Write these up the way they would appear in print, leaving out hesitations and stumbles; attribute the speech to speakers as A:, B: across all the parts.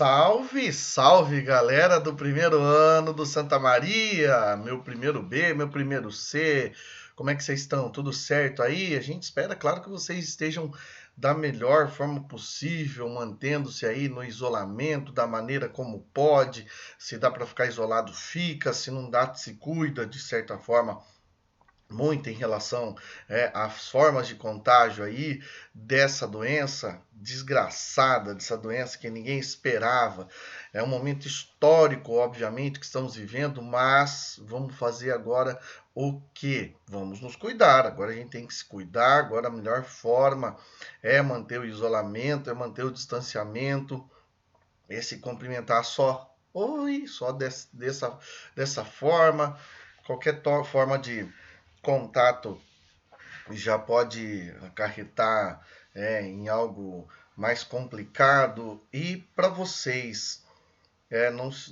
A: Salve, salve galera do primeiro ano do Santa Maria, meu primeiro B, meu primeiro C, como é que vocês estão? Tudo certo aí? A gente espera, claro, que vocês estejam da melhor forma possível, mantendo-se aí no isolamento da maneira como pode. Se dá para ficar isolado, fica, se não dá, se cuida de certa forma muito em relação às formas de contágio aí dessa doença desgraçada, dessa doença que ninguém esperava. É um momento histórico, obviamente, que estamos vivendo, mas vamos fazer agora o quê? Vamos nos cuidar. Agora a gente tem que se cuidar. Agora a melhor forma é manter o isolamento, é manter o distanciamento, é se cumprimentar só. Oi, só dessa forma. Qualquer forma de contato já pode acarretar em algo mais complicado. E para vocês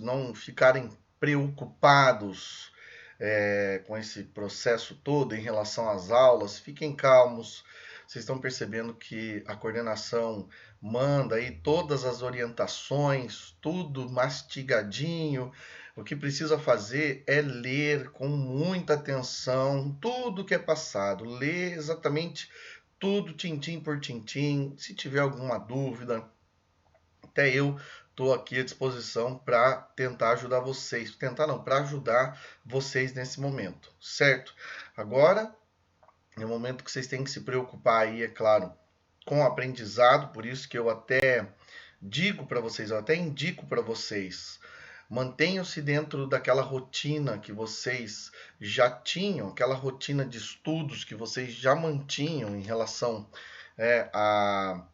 A: não ficarem preocupados com esse processo todo em relação às aulas, fiquem calmos. Vocês estão percebendo que a coordenação manda aí todas as orientações, tudo mastigadinho. O que precisa fazer é ler com muita atenção tudo que é passado, ler exatamente tudo, tintim por tintim. Se tiver alguma dúvida, até eu estou aqui à disposição para tentar ajudar vocês. Tentar não, para ajudar vocês nesse momento, certo? Agora é o momento que vocês têm que se preocupar aí, é claro, com o aprendizado. Por isso que eu até digo para vocês, eu até indico para vocês, mantenham-se dentro daquela rotina que vocês já tinham, aquela rotina de estudos que vocês já mantinham em relação à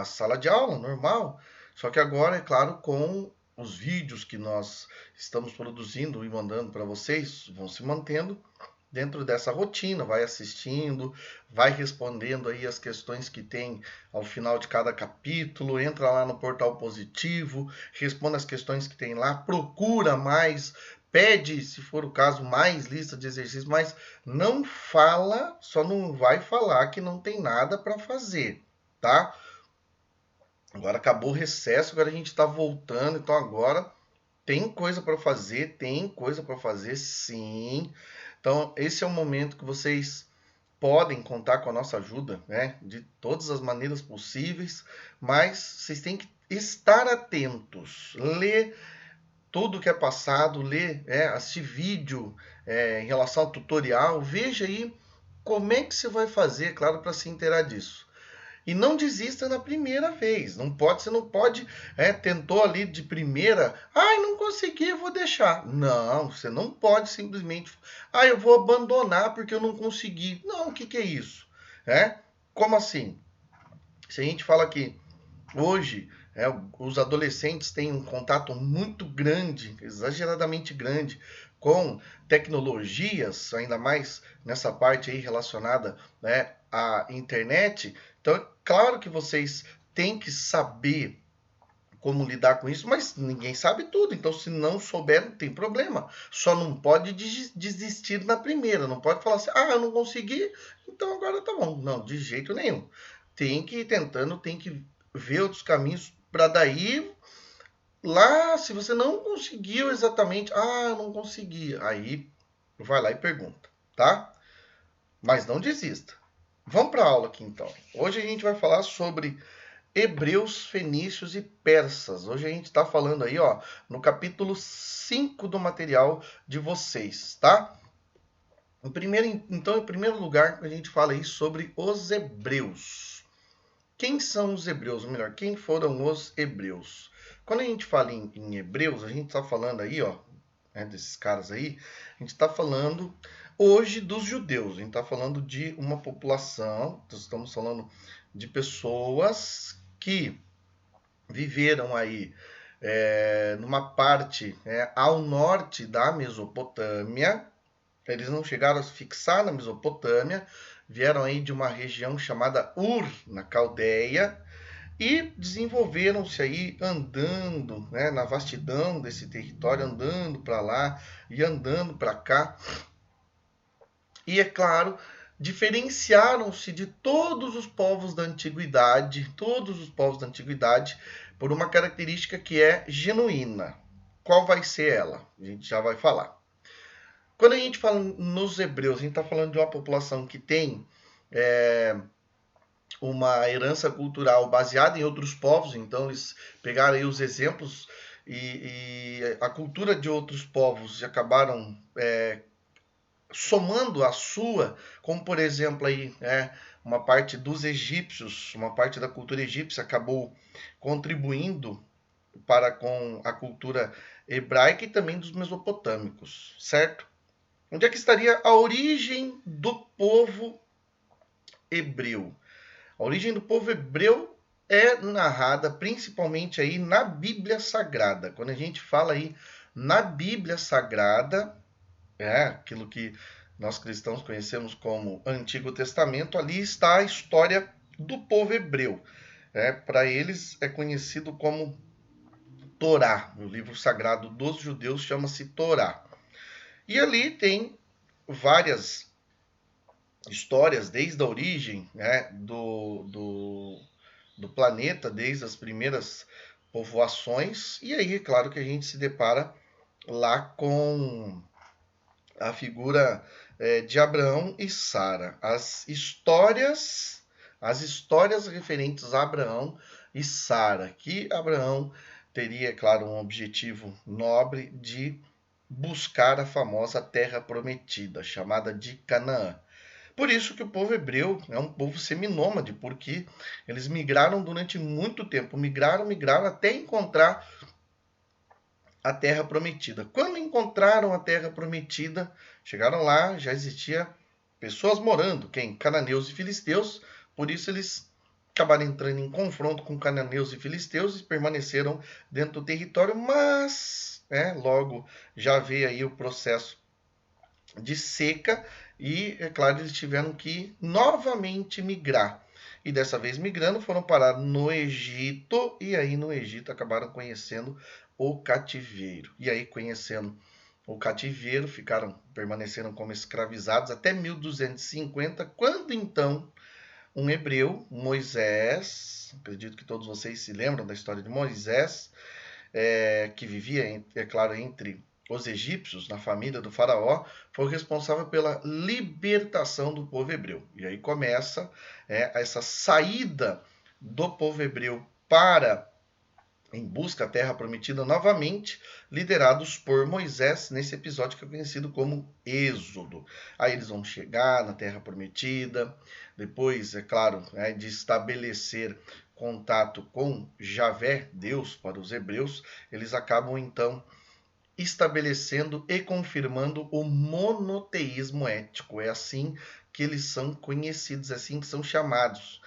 A: sala de aula normal. Só que agora, é claro, com os vídeos que nós estamos produzindo e mandando para vocês, vão se mantendo dentro dessa rotina, vai assistindo, vai respondendo aí as questões que tem ao final de cada capítulo, entra lá no portal positivo, responde as questões que tem lá, procura mais, pede, se for o caso, mais lista de exercícios, mas não fala, só não vai falar que não tem nada para fazer, tá? Agora acabou o recesso, agora a gente está voltando, então agora tem coisa para fazer sim. Então, esse é o momento que vocês podem contar com a nossa ajuda, né? De todas as maneiras possíveis, mas vocês têm que estar atentos, ler tudo que é passado, ler, assistir vídeo em relação ao tutorial, veja aí como é que você vai fazer, claro, para se inteirar disso. E não desista na primeira vez. Você não pode, tentou ali de primeira, ai, não consegui, eu vou deixar. Não, você não pode simplesmente, eu vou abandonar porque eu não consegui. Não, o que é isso? Como assim? Se a gente fala que hoje os adolescentes têm um contato muito grande, exageradamente grande, com tecnologias, ainda mais nessa parte aí relacionada, à internet. Então, é claro que vocês têm que saber como lidar com isso, mas ninguém sabe tudo. Então, se não souber, não tem problema. Só não pode desistir na primeira. Não pode falar assim, eu não consegui, então agora tá bom. Não, de jeito nenhum. Tem que ir tentando, tem que ver outros caminhos para daí lá, se você não conseguiu exatamente, eu não consegui, aí vai lá e pergunta, tá? Mas não desista. Vamos para a aula aqui então. Hoje a gente vai falar sobre hebreus, fenícios e persas. Hoje a gente está falando aí, no capítulo 5 do material de vocês, tá? Em primeiro lugar, a gente fala aí sobre os hebreus. Quem são os hebreus? Ou melhor, quem foram os hebreus? Quando a gente fala em hebreus, a gente está falando aí, desses caras aí, a gente está falando hoje dos judeus. A gente está falando de uma população, estamos falando de pessoas que viveram aí numa parte ao norte da Mesopotâmia. Eles não chegaram a se fixar na Mesopotâmia, vieram aí de uma região chamada Ur, na Caldeia, e desenvolveram-se aí andando, na vastidão desse território, andando para lá e andando para cá. E é claro, diferenciaram-se de todos os povos da antiguidade, por uma característica que é genuína. Qual vai ser ela? A gente já vai falar. Quando a gente fala nos hebreus, a gente está falando de uma população que tem uma herança cultural baseada em outros povos, então eles pegaram aí os exemplos e a cultura de outros povos e acabaram somando a sua, como por exemplo aí, uma parte dos egípcios, uma parte da cultura egípcia acabou contribuindo para com a cultura hebraica e também dos mesopotâmicos, certo? Onde é que estaria a origem do povo hebreu? A origem do povo hebreu é narrada principalmente aí na Bíblia Sagrada. Quando a gente fala aí na Bíblia Sagrada, aquilo que nós cristãos conhecemos como Antigo Testamento, ali está a história do povo hebreu. Para eles é conhecido como Torá. O livro sagrado dos judeus chama-se Torá. E ali tem várias histórias desde a origem do planeta, desde as primeiras povoações. E aí, é claro que a gente se depara lá com a figura de Abraão e Sara. As histórias referentes a Abraão e Sara, que Abraão teria, claro, um objetivo nobre de buscar a famosa terra prometida, chamada de Canaã. Por isso que o povo hebreu é um povo seminômade, porque eles migraram durante muito tempo, migraram até encontrar a terra prometida. Quando encontraram a terra prometida, chegaram lá, já existia pessoas morando, cananeus e filisteus, por isso eles acabaram entrando em confronto com cananeus e filisteus e permaneceram dentro do território, mas logo já veio aí o processo de seca e, é claro, eles tiveram que novamente migrar. E dessa vez migrando, foram parar no Egito, e aí no Egito acabaram conhecendo o cativeiro. E aí, conhecendo o cativeiro, permaneceram como escravizados até 1250, quando então um hebreu, Moisés, acredito que todos vocês se lembram da história de Moisés, que vivia, é claro, entre os egípcios, na família do faraó, foi o responsável pela libertação do povo hebreu. E aí começa essa saída do povo hebreu em busca da terra prometida novamente, liderados por Moisés, nesse episódio que é conhecido como Êxodo. Aí eles vão chegar na terra prometida, depois, é claro, de estabelecer contato com Javé, Deus, para os hebreus, eles acabam então estabelecendo e confirmando o monoteísmo ético. É assim que eles são conhecidos, é assim que são chamados,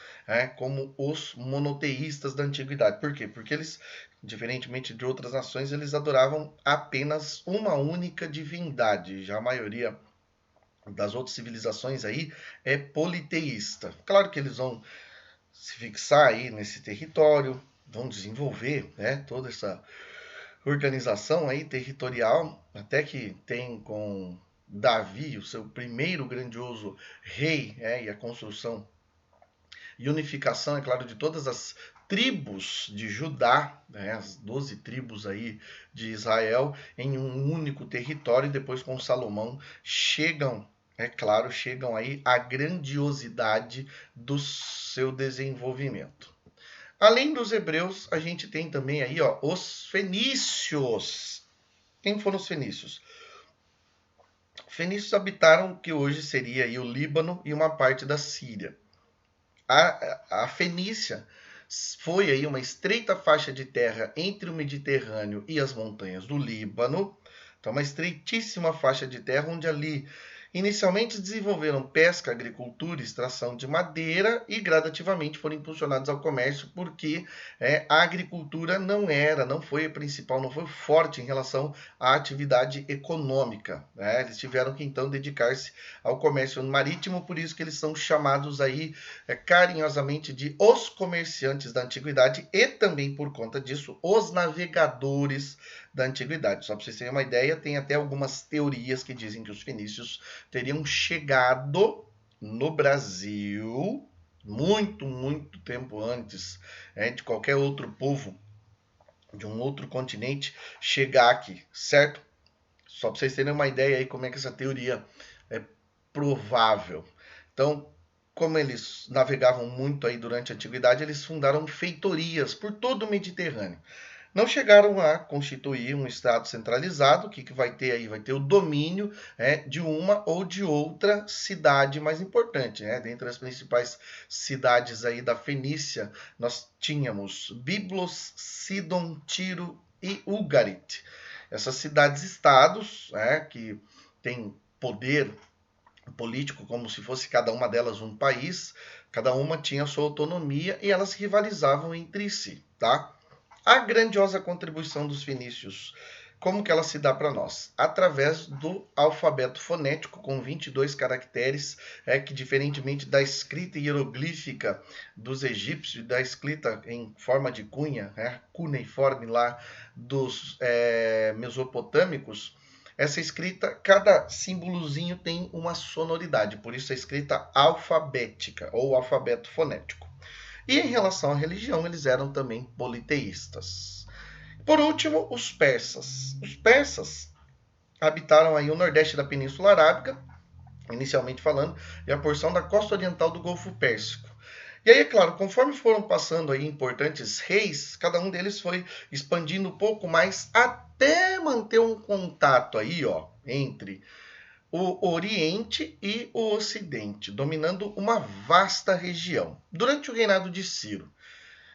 A: como os monoteístas da antiguidade. Por quê? Porque eles, diferentemente de outras nações, eles adoravam apenas uma única divindade. Já a maioria das outras civilizações aí é politeísta. Claro que eles vão se fixar aí nesse território, vão desenvolver toda essa organização aí territorial, até que tem com Davi, o seu primeiro grandioso rei, e a construção e unificação, é claro, de todas as tribos de Judá, as 12 tribos aí de Israel, em um único território, e depois com Salomão chegam aí à grandiosidade do seu desenvolvimento. Além dos hebreus, a gente tem também aí os fenícios. Quem foram os fenícios? Fenícios habitaram o que hoje seria aí o Líbano e uma parte da Síria. A Fenícia foi aí uma estreita faixa de terra entre o Mediterrâneo e as montanhas do Líbano. Então, uma estreitíssima faixa de terra onde ali inicialmente desenvolveram pesca, agricultura, extração de madeira e gradativamente foram impulsionados ao comércio porque a agricultura não foi a principal, não foi forte em relação à atividade econômica. Eles tiveram que então dedicar-se ao comércio marítimo, por isso que eles são chamados aí carinhosamente de os comerciantes da antiguidade e também por conta disso os navegadores da antiguidade. Só para vocês terem uma ideia, tem até algumas teorias que dizem que os fenícios teriam chegado no Brasil, muito, muito tempo antes de qualquer outro povo de um outro continente chegar aqui, certo? Só para vocês terem uma ideia aí como é que essa teoria é provável. Então, como eles navegavam muito aí durante a antiguidade, eles fundaram feitorias por todo o Mediterrâneo. Não chegaram a constituir um Estado centralizado. O que vai ter aí? Vai ter o domínio de uma ou de outra cidade mais importante. Dentre as principais cidades aí da Fenícia, nós tínhamos Biblos, Sidon, Tiro e Ugarit. Essas cidades-estados, que têm poder político como se fosse cada uma delas um país, cada uma tinha sua autonomia e elas rivalizavam entre si, tá? A grandiosa contribuição dos fenícios, como que ela se dá para nós? Através do alfabeto fonético com 22 caracteres, que diferentemente da escrita hieroglífica dos egípcios, da escrita em forma de cunha, cuneiforme lá dos mesopotâmicos, essa escrita, cada símbolozinho tem uma sonoridade, por isso a escrita alfabética ou alfabeto fonético. E em relação à religião, eles eram também politeístas. Por último, os persas. Os persas habitaram aí o nordeste da Península Arábica, inicialmente falando, e a porção da costa oriental do Golfo Pérsico. E aí, é claro, conforme foram passando aí importantes reis, cada um deles foi expandindo um pouco mais até manter um contato aí, entre o Oriente e o Ocidente, dominando uma vasta região. Durante o reinado de Ciro,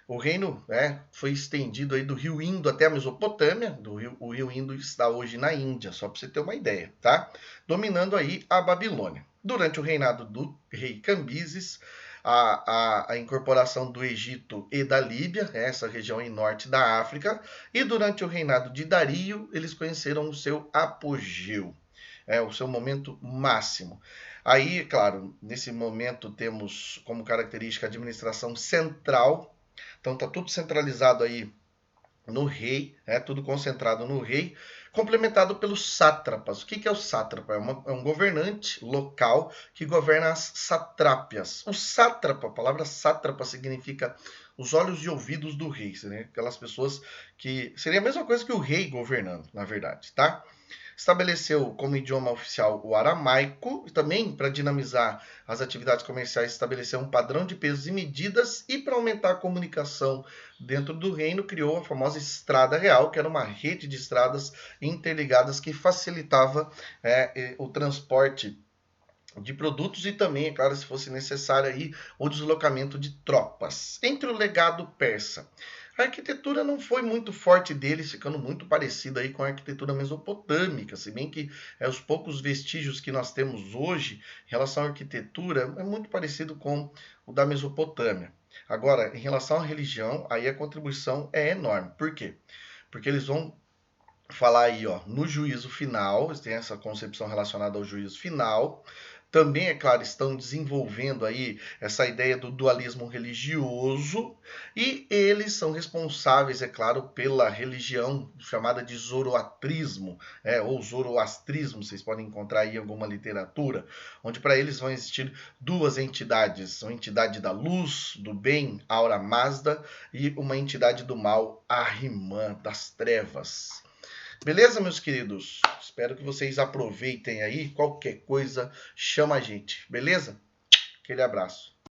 A: o reino foi estendido aí do rio Indo até a Mesopotâmia. O rio Indo está hoje na Índia, só para você ter uma ideia, tá? Dominando aí a Babilônia. Durante o reinado do rei Cambises, a incorporação do Egito e da Líbia, essa região em norte da África, e durante o reinado de Dario, eles conheceram o seu apogeu. O seu momento máximo. Aí, claro, nesse momento temos como característica a administração central. Então está tudo centralizado aí no rei, tudo concentrado no rei, complementado pelos sátrapas. O que é o sátrapa? É um governante local que governa as satrápias. O sátrapa, a palavra sátrapa significa os olhos e ouvidos do rei, aquelas pessoas que seria a mesma coisa que o rei governando, na verdade, tá? Estabeleceu como idioma oficial o aramaico, e também para dinamizar as atividades comerciais, estabeleceu um padrão de pesos e medidas, e para aumentar a comunicação dentro do reino, criou a famosa Estrada Real, que era uma rede de estradas interligadas que facilitava o transporte de produtos e também, é claro, se fosse necessário aí, o deslocamento de tropas. Entre o legado persa, a arquitetura não foi muito forte deles, ficando muito parecida aí com a arquitetura mesopotâmica, se bem que os poucos vestígios que nós temos hoje em relação à arquitetura é muito parecido com o da Mesopotâmia. Agora, em relação à religião, aí a contribuição é enorme. Por quê? Porque eles vão falar aí, no juízo final, eles têm essa concepção relacionada ao juízo final. Também, é claro, estão desenvolvendo aí essa ideia do dualismo religioso, e eles são responsáveis, é claro, pela religião chamada de zoroatrismo, ou zoroastrismo, vocês podem encontrar aí em alguma literatura, onde para eles vão existir duas entidades, uma entidade da luz, do bem, Aura Mazda, e uma entidade do mal, Ahriman, das trevas. Beleza, meus queridos? Espero que vocês aproveitem aí. Qualquer coisa, chama a gente. Beleza? Aquele abraço.